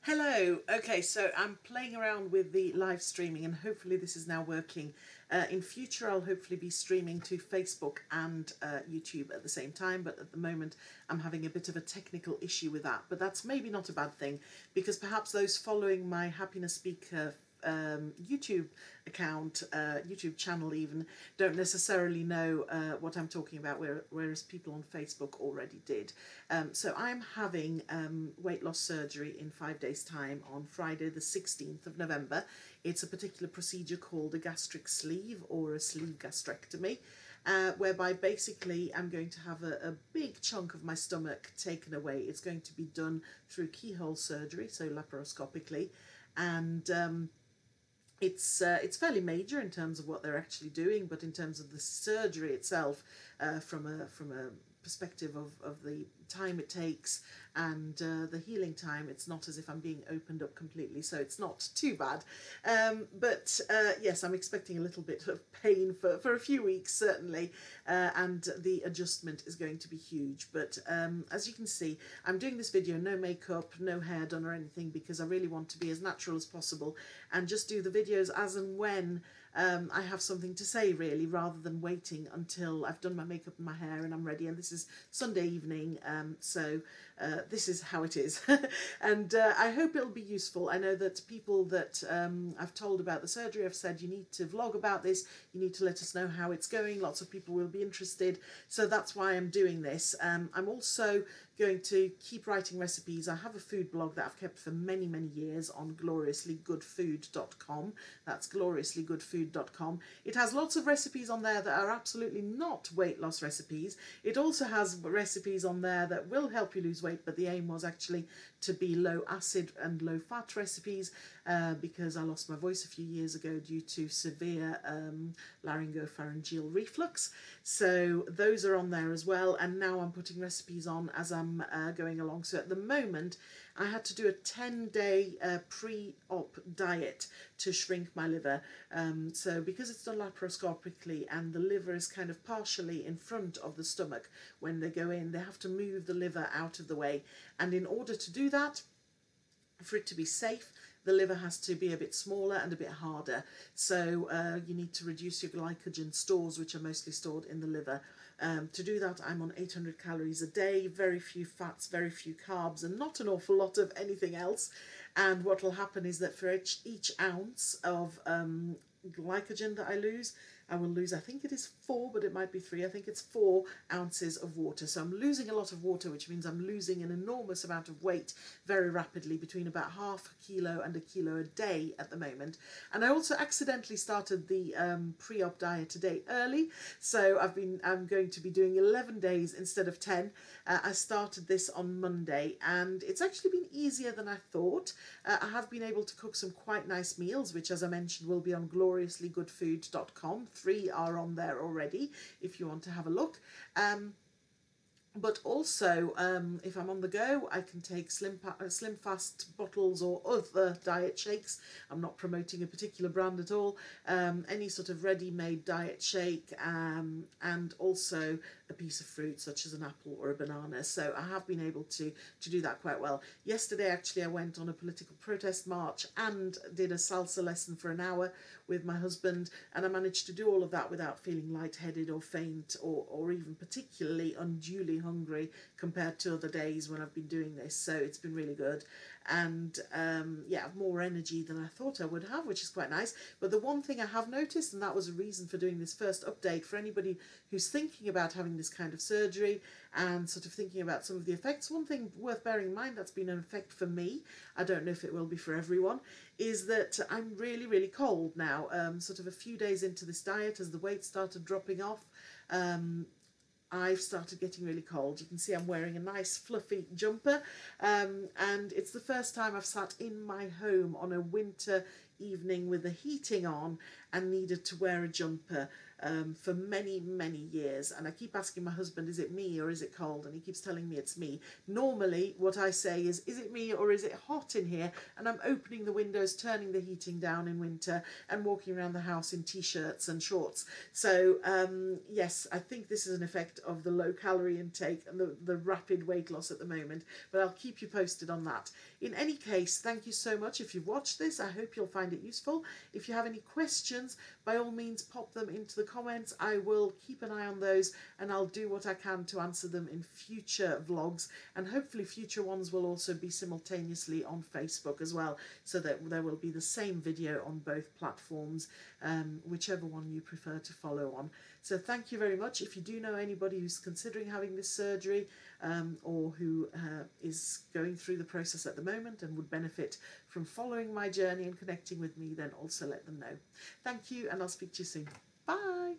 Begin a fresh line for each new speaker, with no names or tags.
Hello. Okay, so I'm playing around with the live streaming and hopefully this is now working. In future I'll hopefully be streaming to Facebook and YouTube at the same time, but at the moment I'm having a bit of a technical issue with that. But that's maybe not a bad thing, because perhaps those following my Happiness Speaker YouTube account, YouTube channel even, don't necessarily know what I'm talking about, whereas people on Facebook already did. So I'm having weight loss surgery in 5 days' time on Friday the 16th of November. It's a particular procedure called a gastric sleeve or a sleeve gastrectomy. Whereby basically I'm going to have a big chunk of my stomach taken away. It's going to be done through keyhole surgery, so laparoscopically, and it's fairly major in terms of what they're actually doing, but in terms of the surgery itself, from a perspective of the time it takes and the healing time, it's not as if I'm being opened up completely, so it's not too bad. But yes, I'm expecting a little bit of pain for a few weeks certainly, and the adjustment is going to be huge. But as you can see, I'm doing this video no makeup, no hair done or anything, because I really want to be as natural as possible and just do the videos as and when I have something to say, really, rather than waiting until I've done my makeup and my hair and I'm ready. And this is Sunday evening, so this is how it is. And I hope it'll be useful. I know that people that I've told about the surgery have said, you need to vlog about this, you need to let us know how it's going. Lots of people will be interested, so that's why I'm doing this. I'm also going to keep writing recipes. I have a food blog that I've kept for many years on gloriouslygoodfood.com. That's gloriouslygoodfood.com. It has lots of recipes on there that are absolutely not weight loss recipes. It also has recipes on there that will help you lose weight, but the aim was actually to be low acid and low fat recipes, because I lost my voice a few years ago due to severe laryngopharyngeal reflux. So those are on there as well, and now I'm putting recipes on as I'm going along. So at the moment I had to do a 10-day pre-op diet to shrink my liver. So because it's done laparoscopically and the liver is kind of partially in front of the stomach, when they go in they have to move the liver out of the way, and in order to do that, for it to be safe, the liver has to be a bit smaller and a bit harder. So you need to reduce your glycogen stores, which are mostly stored in the liver. To do that, I'm on 800 calories a day, very few fats, very few carbs, and not an awful lot of anything else. And what will happen is that for each ounce of glycogen that I lose, I will lose, I think it is 4, but it might be 3. I think it's 4 ounces of water. So I'm losing a lot of water, which means I'm losing an enormous amount of weight very rapidly, between about half a kilo and a kilo a day at the moment. And I also accidentally started the pre-op diet a day early. So I'm going to be doing 11 days instead of 10. I started this on Monday and it's actually been easier than I thought. I have been able to cook some quite nice meals, which, as I mentioned, will be on gloriouslygoodfood.com. 3 are on there already if you want to have a look. But also, if I'm on the go, I can take slim fast bottles or other diet shakes. I'm not promoting a particular brand at all. Any sort of ready-made diet shake, and also a piece of fruit such as an apple or a banana. So I have been able to do that quite well. Yesterday, actually, I went on a political protest march and did a salsa lesson for an hour with my husband, and I managed to do all of that without feeling lightheaded or faint or even particularly unduly hungry compared to other days when I've been doing this. So it's been really good, and yeah, more energy than I thought I would have, which is quite nice. But the one thing I have noticed, and that was a reason for doing this first update for anybody who's thinking about having this kind of surgery and sort of thinking about some of the effects, one thing worth bearing in mind that's been an effect for me, I don't know if it will be for everyone, is that I'm really cold now. Sort of a few days into this diet, as the weight started dropping off, I've started getting really cold. You can see I'm wearing a nice fluffy jumper, and it's the first time I've sat in my home on a winter evening with the heating on and needed to wear a jumper for many, many years. And I keep asking my husband, is it me or is it cold? And he keeps telling me it's me. Normally what I say is it me or is it hot in here? And I'm opening the windows, turning the heating down in winter, and walking around the house in t-shirts and shorts. So yes, I think this is an effect of the low calorie intake and the rapid weight loss at the moment, but I'll keep you posted on that. In any case, thank you so much. If you've watched this, I hope you'll find it useful. If you have any questions, by all means pop them into the comments. I will keep an eye on those, and I'll do what I can to answer them in future vlogs, and hopefully future ones will also be simultaneously on Facebook as well, so that there will be the same video on both platforms, whichever one you prefer to follow on. So thank you very much. If you do know anybody who's considering having this surgery, or who is going through the process at the moment and would benefit from following my journey and connecting with me, then also let them know. Thank you, and I'll speak to you soon. Bye.